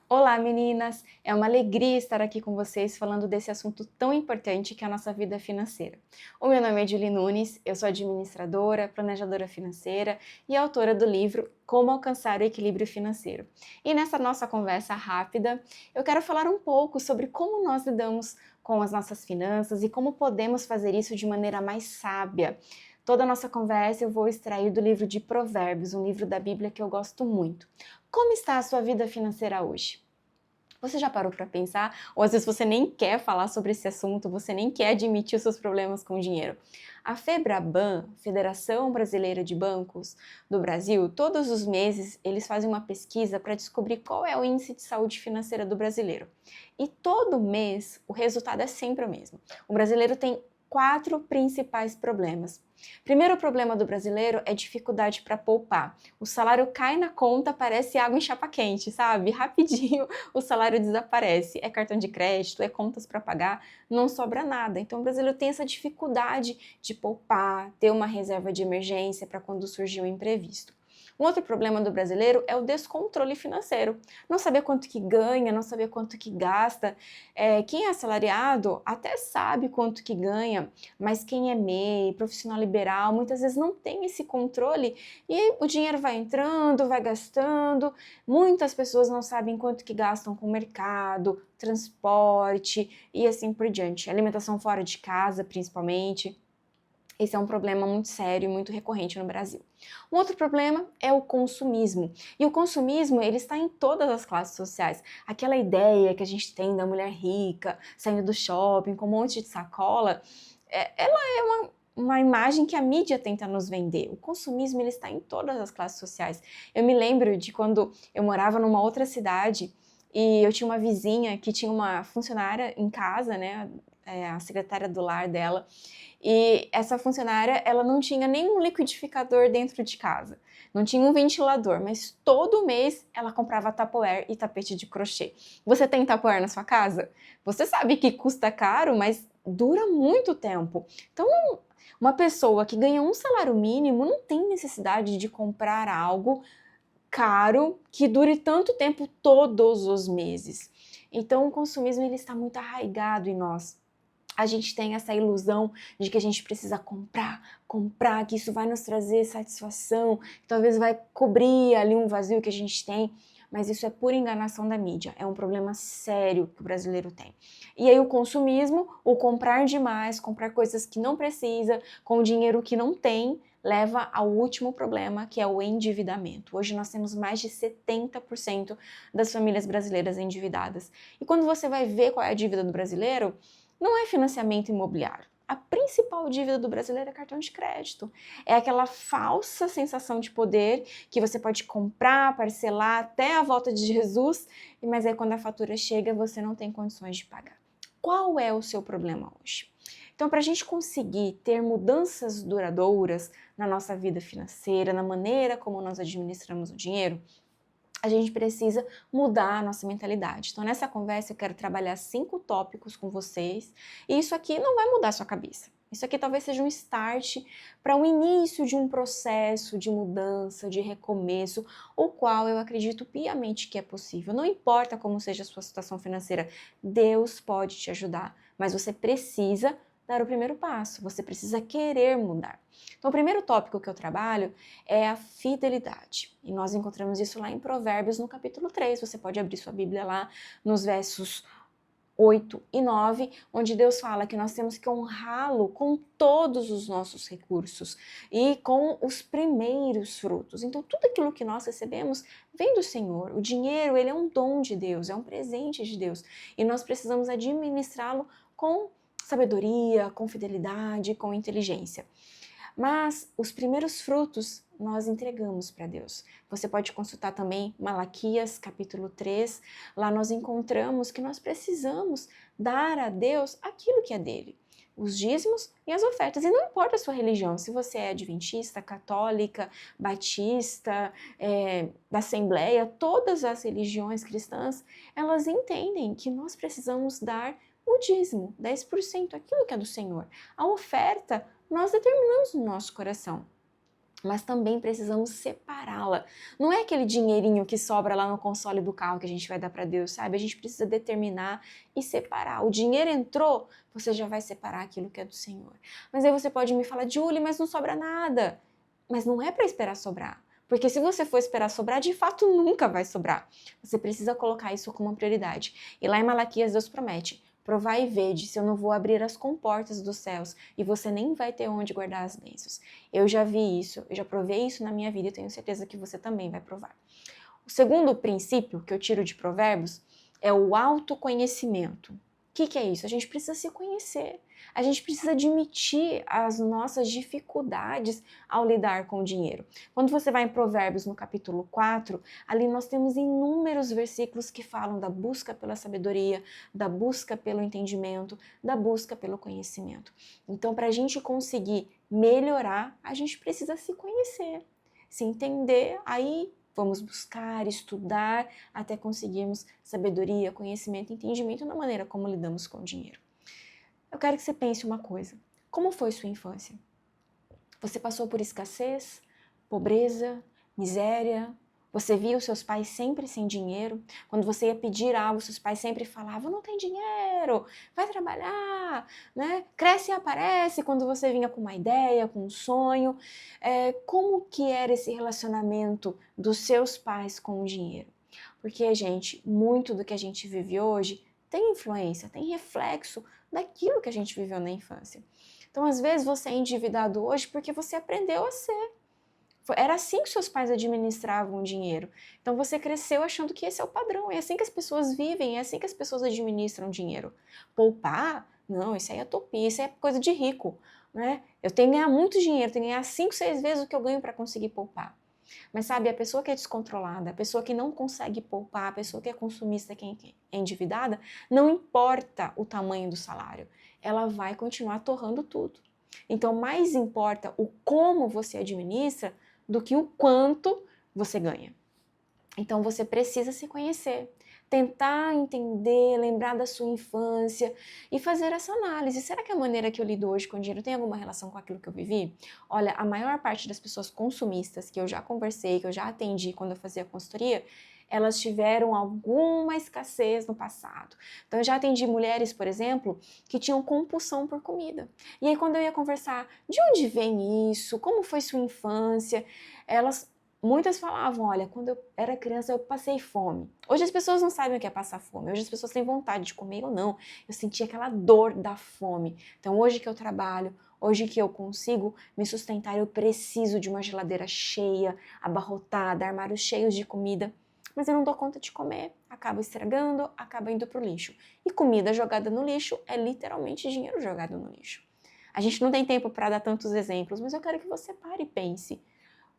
Olá, meninas! É uma alegria estar aqui com vocês falando desse assunto tão importante que é a nossa vida financeira. O meu nome é Julie Nunes, eu sou administradora, planejadora financeira e autora do livro Como Alcançar o Equilíbrio Financeiro. E nessa nossa conversa rápida, eu quero falar um pouco sobre como nós lidamos com as nossas finanças e como podemos fazer isso de maneira mais sábia. Toda a nossa conversa eu vou extrair do livro de Provérbios, um livro da Bíblia que eu gosto muito. Como está a sua vida financeira hoje? Você já parou para pensar? Ou às vezes você nem quer falar sobre esse assunto, você nem quer admitir os seus problemas com dinheiro. A FEBRABAN, Federação Brasileira de Bancos do Brasil, todos os meses eles fazem uma pesquisa para descobrir qual é o índice de saúde financeira do brasileiro. E todo mês o resultado é sempre o mesmo. O brasileiro tem 4 principais problemas. Primeiro problema do brasileiro é dificuldade para poupar. O salário cai na conta, parece água em chapa quente, sabe? Rapidinho o salário desaparece. É cartão de crédito, é contas para pagar, não sobra nada. Então o brasileiro tem essa dificuldade de poupar, ter uma reserva de emergência para quando surgir um imprevisto. Um outro problema do brasileiro é o descontrole financeiro. Não saber quanto que ganha, não saber quanto que gasta. Quem é assalariado até sabe quanto que ganha, mas quem é MEI, profissional liberal, muitas vezes não tem esse controle e o dinheiro vai entrando, vai gastando. Muitas pessoas não sabem quanto que gastam com mercado, transporte e assim por diante. Alimentação fora de casa, principalmente. Esse é um problema muito sério e muito recorrente no Brasil. Um outro problema é o consumismo. E o consumismo, ele está em todas as classes sociais. Aquela ideia que a gente tem da mulher rica, saindo do shopping com um monte de sacola, ela é uma imagem que a mídia tenta nos vender. O consumismo, ele está em todas as classes sociais. Eu me lembro de quando eu morava numa outra cidade e eu tinha uma vizinha que tinha uma funcionária em casa, né, a secretária do lar dela, e essa funcionária, ela não tinha nenhum liquidificador dentro de casa, não tinha um ventilador, mas todo mês ela comprava Tupperware e tapete de crochê. Você tem Tupperware na sua casa? Você sabe que custa caro, mas dura muito tempo. Então, uma pessoa que ganha um salário mínimo não tem necessidade de comprar algo caro que dure tanto tempo todos os meses. Então, o consumismo ele está muito arraigado em nós. A gente tem essa ilusão de que a gente precisa comprar, que isso vai nos trazer satisfação, que talvez vai cobrir ali um vazio que a gente tem, mas isso é pura enganação da mídia, é um problema sério que o brasileiro tem. E aí o consumismo, o comprar demais, comprar coisas que não precisa, com dinheiro que não tem, leva ao último problema, que é o endividamento. Hoje nós temos mais de 70% das famílias brasileiras endividadas. E quando você vai ver qual é a dívida do brasileiro, não é financiamento imobiliário. A principal dívida do brasileiro é cartão de crédito. É aquela falsa sensação de poder que você pode comprar, parcelar até a volta de Jesus, mas aí quando a fatura chega você não tem condições de pagar. Qual é o seu problema hoje? Então, para a gente conseguir ter mudanças duradouras na nossa vida financeira, na maneira como nós administramos o dinheiro, a gente precisa mudar a nossa mentalidade. Então, nessa conversa, eu quero trabalhar 5 tópicos com vocês. E isso aqui não vai mudar a sua cabeça. Isso aqui talvez seja um start para o início de um processo de mudança, de recomeço, o qual eu acredito piamente que é possível. Não importa como seja a sua situação financeira, Deus pode te ajudar, mas você precisa dar o primeiro passo, você precisa querer mudar. Então, o primeiro tópico que eu trabalho é a fidelidade. E nós encontramos isso lá em Provérbios, no capítulo 3. Você pode abrir sua Bíblia lá nos versos 8 e 9, onde Deus fala que nós temos que honrá-lo com todos os nossos recursos e com os primeiros frutos. Então, tudo aquilo que nós recebemos vem do Senhor. O dinheiro, ele é um dom de Deus, é um presente de Deus. E nós precisamos administrá-lo com sabedoria, com fidelidade, com inteligência. Mas os primeiros frutos nós entregamos para Deus. Você pode consultar também Malaquias, capítulo 3. Lá nós encontramos que nós precisamos dar a Deus aquilo que é dele. Os dízimos e as ofertas. E não importa a sua religião, se você é adventista, católica, batista, da Assembleia, todas as religiões cristãs, elas entendem que nós precisamos dar o dízimo, 10%, aquilo que é do Senhor. A oferta, nós determinamos no nosso coração. mas também precisamos separá-la. Não é aquele dinheirinho que sobra lá no console do carro que a gente vai dar para Deus, sabe? A gente precisa determinar e separar. O dinheiro entrou, você já vai separar aquilo que é do Senhor. Mas aí você pode me falar, Julie, mas não sobra nada. Mas não é para esperar sobrar. Porque se você for esperar sobrar, de fato nunca vai sobrar. Você precisa colocar isso como uma prioridade. E lá em Malaquias Deus promete, provai e vede se eu não vou abrir as comportas dos céus e você nem vai ter onde guardar as bênçãos. Eu já vi isso, eu já provei isso na minha vida e tenho certeza que você também vai provar. O segundo princípio que eu tiro de Provérbios é o autoconhecimento. O que é isso? A gente precisa se conhecer. A gente precisa admitir as nossas dificuldades ao lidar com o dinheiro. Quando você vai em Provérbios no capítulo 4, ali nós temos inúmeros versículos que falam da busca pela sabedoria, da busca pelo entendimento, da busca pelo conhecimento. Então, para a gente conseguir melhorar, a gente precisa se conhecer, se entender, aí vamos buscar, estudar, até conseguirmos sabedoria, conhecimento e entendimento na maneira como lidamos com o dinheiro. Eu quero que você pense uma coisa. Como foi sua infância? Você passou por escassez, pobreza, miséria? Você via os seus pais sempre sem dinheiro? Quando você ia pedir algo, seus pais sempre falavam, não tem dinheiro, vai trabalhar, né? Cresce e aparece quando você vinha com uma ideia, com um sonho. Como que era esse relacionamento dos seus pais com o dinheiro? Porque, gente, muito do que a gente vive hoje tem influência, tem reflexo daquilo que a gente viveu na infância. Então, às vezes, você é endividado hoje porque você aprendeu a ser. Era assim que seus pais administravam o dinheiro. Então, você cresceu achando que esse é o padrão. É assim que as pessoas vivem, é assim que as pessoas administram dinheiro. Poupar? Não, isso aí é utopia, isso é coisa de rico, né? Eu tenho que ganhar muito dinheiro, tenho que ganhar 5, 6 vezes o que eu ganho para conseguir poupar. Mas sabe, a pessoa que é descontrolada, a pessoa que não consegue poupar, a pessoa que é consumista, que é endividada, não importa o tamanho do salário, ela vai continuar torrando tudo. Então, mais importa o como você administra do que o quanto você ganha. Então, você precisa se conhecer, tentar entender, lembrar da sua infância e fazer essa análise. Será que a maneira que eu lido hoje com o dinheiro tem alguma relação com aquilo que eu vivi? Olha, a maior parte das pessoas consumistas que eu já conversei, que eu já atendi quando eu fazia consultoria, elas tiveram alguma escassez no passado. Então, eu já atendi mulheres, por exemplo, que tinham compulsão por comida. E aí, quando eu ia conversar, de onde vem isso? Como foi sua infância? Muitas falavam, olha, quando eu era criança eu passei fome. Hoje as pessoas não sabem o que é passar fome, hoje as pessoas têm vontade de comer ou não. Eu senti aquela dor da fome. Então hoje que eu trabalho, hoje que eu consigo me sustentar, eu preciso de uma geladeira cheia, abarrotada, armários cheios de comida. Mas eu não dou conta de comer, acaba estragando, acaba indo pro lixo. E comida jogada no lixo é literalmente dinheiro jogado no lixo. A gente não tem tempo para dar tantos exemplos, mas eu quero que você pare e pense.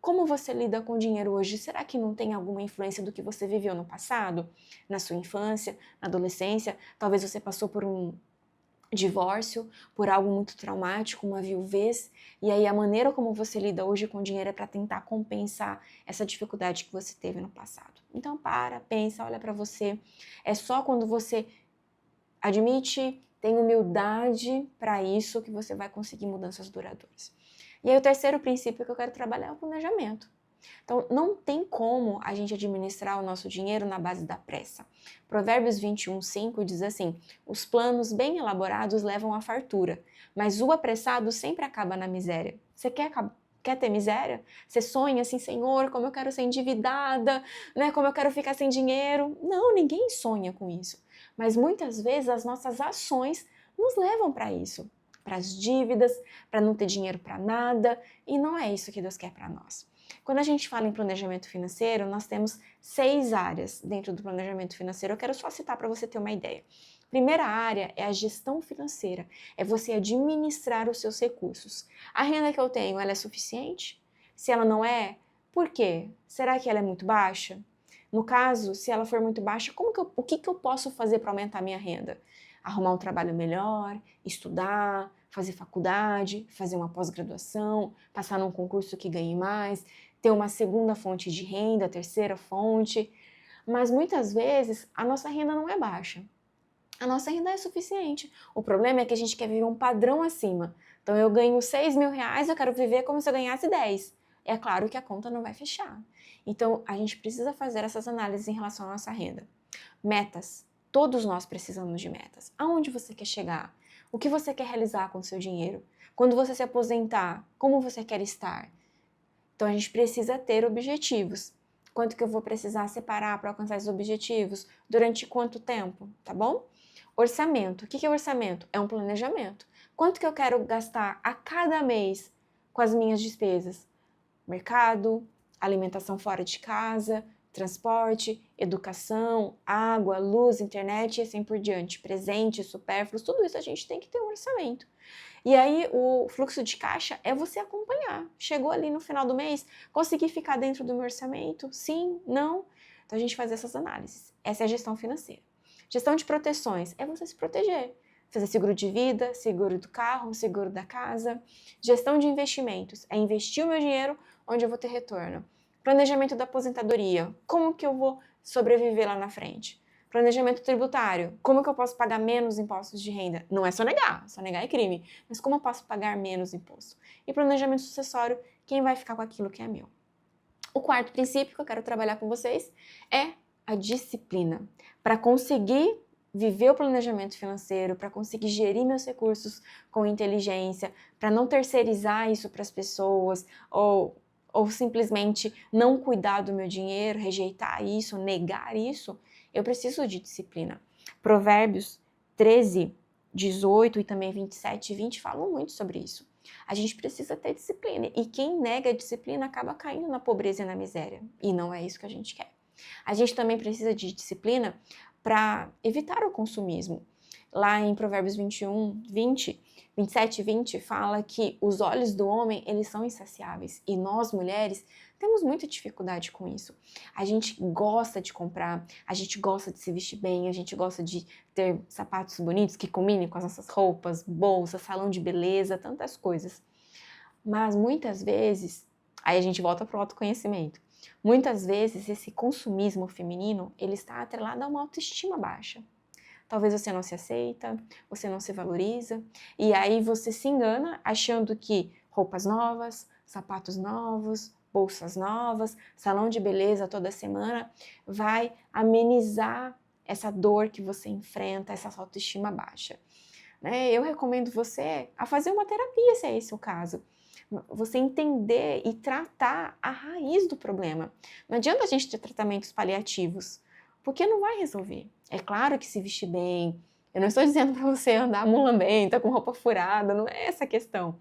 Como você lida com o dinheiro hoje? Será que não tem alguma influência do que você viveu no passado? Na sua infância, na adolescência? Talvez você passou por um divórcio, por algo muito traumático, uma viuvez, e aí a maneira como você lida hoje com o dinheiro é para tentar compensar essa dificuldade que você teve no passado. Então pensa, olha para você. É só quando você admite, tem humildade para isso que você vai conseguir mudanças duradouras. E aí o terceiro princípio que eu quero trabalhar é o planejamento. Então, não tem como a gente administrar o nosso dinheiro na base da pressa. Provérbios 21:5 diz assim, os planos bem elaborados levam à fartura, mas o apressado sempre acaba na miséria. Você quer ter miséria? Você sonha assim, Senhor, como eu quero ser endividada, né? Como eu quero ficar sem dinheiro? Não, ninguém sonha com isso. Mas muitas vezes as nossas ações nos levam para isso. Para as dívidas, para não ter dinheiro para nada, e não é isso que Deus quer para nós. Quando a gente fala em planejamento financeiro, nós temos 6 áreas dentro do planejamento financeiro. Eu quero só citar para você ter uma ideia. Primeira área é a gestão financeira, é você administrar os seus recursos. A renda que eu tenho, ela é suficiente? Se ela não é, por quê? Será que ela é muito baixa? No caso, se ela for muito baixa, o que eu posso fazer para aumentar a minha renda? Arrumar um trabalho melhor, estudar, fazer faculdade, fazer uma pós-graduação, passar num concurso que ganhe mais, ter uma segunda fonte de renda, terceira fonte. Mas muitas vezes a nossa renda não é baixa. A nossa renda é suficiente. O problema é que a gente quer viver um padrão acima. Então eu ganho 6 mil reais, eu quero viver como se eu ganhasse 10. é claro que a conta não vai fechar. Então, a gente precisa fazer essas análises em relação à nossa renda. Metas. Todos nós precisamos de metas. Aonde você quer chegar? O que você quer realizar com o seu dinheiro? Quando você se aposentar, como você quer estar? Então, a gente precisa ter objetivos. Quanto que eu vou precisar separar para alcançar esses objetivos? Durante quanto tempo? Tá bom? Orçamento. O que é orçamento? É um planejamento. Quanto que eu quero gastar a cada mês com as minhas despesas? Mercado, alimentação fora de casa, transporte, educação, água, luz, internet e assim por diante. Presentes, supérfluos, tudo isso a gente tem que ter um orçamento. E aí o fluxo de caixa é você acompanhar. Chegou ali no final do mês, consegui ficar dentro do meu orçamento? Sim? Não? Então a gente faz essas análises. Essa é a gestão financeira. Gestão de proteções é você se proteger. Fazer seguro de vida, seguro do carro, seguro da casa. Gestão de investimentos é investir o meu dinheiro onde eu vou ter retorno. Planejamento da aposentadoria. Como que eu vou sobreviver lá na frente? Planejamento tributário. Como que eu posso pagar menos impostos de renda? Não é só negar é crime. Mas como eu posso pagar menos imposto? E planejamento sucessório, quem vai ficar com aquilo que é meu? O quarto princípio que eu quero trabalhar com vocês é a disciplina. Para conseguir viver o planejamento financeiro, para conseguir gerir meus recursos com inteligência, para não terceirizar isso para as pessoas ou simplesmente não cuidar do meu dinheiro, rejeitar isso, negar isso, eu preciso de disciplina. Provérbios 13, 18 e também 27 e 20 falam muito sobre isso. A gente precisa ter disciplina e quem nega a disciplina acaba caindo na pobreza e na miséria. E não é isso que a gente quer. A gente também precisa de disciplina para evitar o consumismo. Lá em Provérbios 27 e 20 fala que os olhos do homem, eles são insaciáveis. E nós, mulheres, temos muita dificuldade com isso. A gente gosta de comprar, a gente gosta de se vestir bem, a gente gosta de ter sapatos bonitos que combinem com as nossas roupas, bolsa, salão de beleza, tantas coisas. Mas muitas vezes, aí a gente volta para o autoconhecimento. Muitas vezes esse consumismo feminino, ele está atrelado a uma autoestima baixa. Talvez você não se aceita, você não se valoriza, e aí você se engana achando que roupas novas, sapatos novos, bolsas novas, salão de beleza toda semana vai amenizar essa dor que você enfrenta, essa autoestima baixa. Eu recomendo você a fazer uma terapia, se é esse o caso. Você entender e tratar a raiz do problema. Não adianta a gente ter tratamentos paliativos, porque não vai resolver. É claro que se vestir bem, eu não estou dizendo para você andar mulambenta, com roupa furada, não é essa a questão.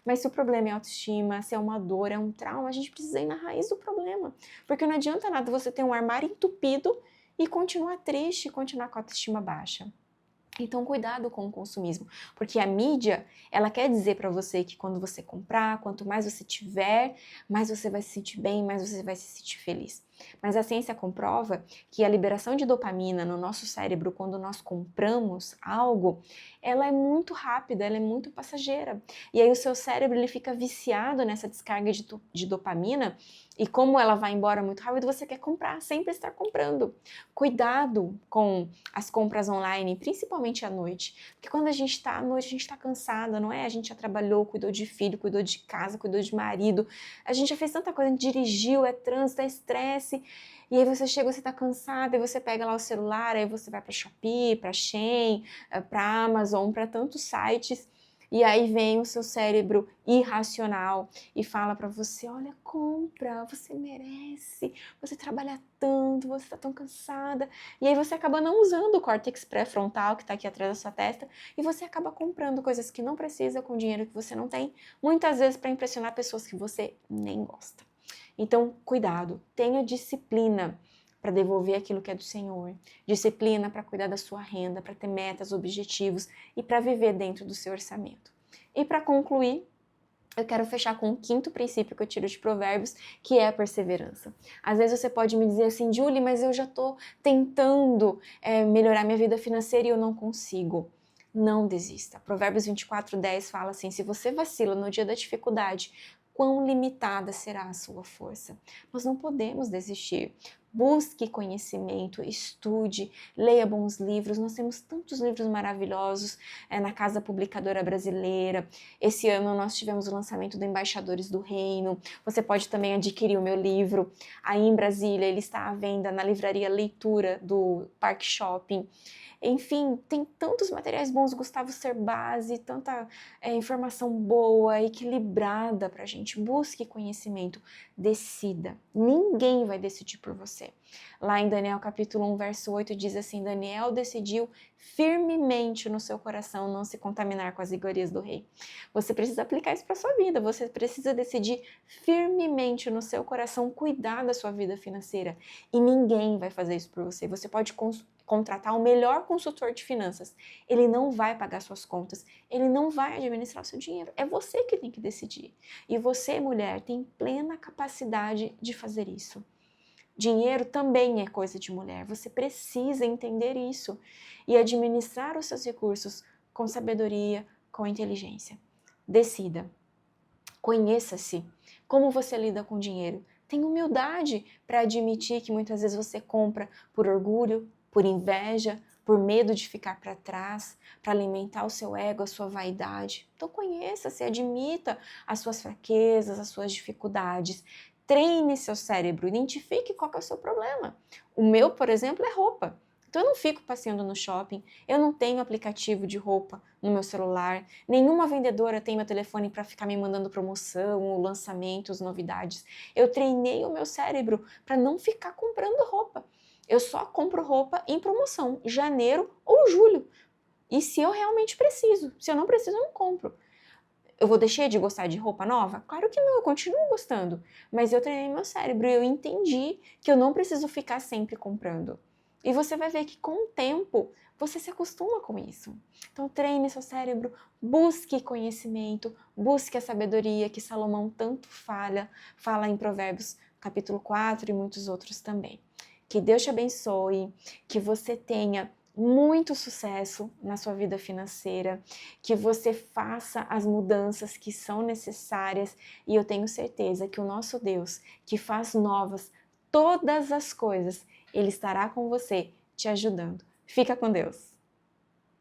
Mas se o problema é autoestima, se é uma dor, é um trauma, a gente precisa ir na raiz do problema. Porque não adianta nada você ter um armário entupido e continuar triste, continuar com a autoestima baixa. Então, cuidado com o consumismo, porque a mídia, ela quer dizer para você que quando você comprar, quanto mais você tiver, mais você vai se sentir bem, mais você vai se sentir feliz. Mas a ciência comprova que a liberação de dopamina no nosso cérebro quando nós compramos algo, ela é muito rápida, ela é muito passageira. E aí o seu cérebro ele fica viciado nessa descarga de dopamina e como ela vai embora muito rápido, você quer comprar, sempre estar comprando. Cuidado com as compras online, principalmente à noite. Porque quando a gente está à noite, a gente está cansada, não é? A gente já trabalhou, cuidou de filho, cuidou de casa, cuidou de marido. A gente já fez tanta coisa, a gente dirigiu, é trânsito, é estresse. E aí você chega, você está cansada, e você pega lá o celular, aí você vai para Shopee, para Shein, para Amazon, para tantos sites. E aí vem o seu cérebro irracional e fala para você, olha, compra, você merece, você trabalha tanto, você está tão cansada. E aí você acaba não usando o córtex pré-frontal que está aqui atrás da sua testa e você acaba comprando coisas que não precisa com dinheiro que você não tem, muitas vezes para impressionar pessoas que você nem gosta. Então, cuidado, tenha disciplina para devolver aquilo que é do Senhor, disciplina para cuidar da sua renda, para ter metas, objetivos e para viver dentro do seu orçamento. E para concluir, eu quero fechar com o quinto princípio que eu tiro de Provérbios, que é a perseverança. Às vezes você pode me dizer assim, Julie, mas eu já estou tentando melhorar minha vida financeira e eu não consigo. Não desista. Provérbios 24:10 fala assim, se você vacila no dia da dificuldade, quão limitada será a sua força. Nós não podemos desistir. Busque conhecimento, estude, leia bons livros. Nós temos tantos livros maravilhosos na Casa Publicadora Brasileira. Esse ano nós tivemos o lançamento do Embaixadores do Reino. Você pode também adquirir o meu livro aí em Brasília. Ele está à venda na livraria Leitura do Parque Shopping. Enfim, tem tantos materiais bons, Gustavo Cerbasi, tanta informação boa, equilibrada para a gente. Busque conhecimento, decida. Ninguém vai decidir por você. Lá em Daniel capítulo 1, verso 8, diz assim: Daniel decidiu firmemente no seu coração não se contaminar com as iguarias do rei. Você precisa aplicar isso para sua vida, você precisa decidir firmemente no seu coração cuidar da sua vida financeira. E ninguém vai fazer isso por você. Você pode contratar o melhor consultor de finanças. Ele não vai pagar suas contas, ele não vai administrar o seu dinheiro. É você que tem que decidir. E você, mulher, tem plena capacidade de fazer isso. Dinheiro também é coisa de mulher. Você precisa entender isso e administrar os seus recursos com sabedoria, com inteligência. Decida. Conheça-se. Como você lida com dinheiro? Tenha humildade para admitir que muitas vezes você compra por orgulho, por inveja, por medo de ficar para trás, para alimentar o seu ego, a sua vaidade. Então conheça-se, admita as suas fraquezas, as suas dificuldades. Treine seu cérebro, identifique qual que é o seu problema. O meu, por exemplo, é roupa. Então eu não fico passeando no shopping, eu não tenho aplicativo de roupa no meu celular, nenhuma vendedora tem meu telefone para ficar me mandando promoção, lançamentos, novidades. Eu treinei o meu cérebro para não ficar comprando roupa. Eu só compro roupa em promoção, janeiro ou julho. E se eu realmente preciso, se eu não preciso, eu não compro. Eu vou deixar de gostar de roupa nova? Claro que não, eu continuo gostando. Mas eu treinei meu cérebro e eu entendi que eu não preciso ficar sempre comprando. E você vai ver que com o tempo você se acostuma com isso. Então treine seu cérebro, busque conhecimento, busque a sabedoria que Salomão tanto fala em Provérbios capítulo 4 e muitos outros também. Que Deus te abençoe, que você tenha muito sucesso na sua vida financeira, que você faça as mudanças que são necessárias e eu tenho certeza que o nosso Deus, que faz novas todas as coisas, Ele estará com você, te ajudando. Fica com Deus!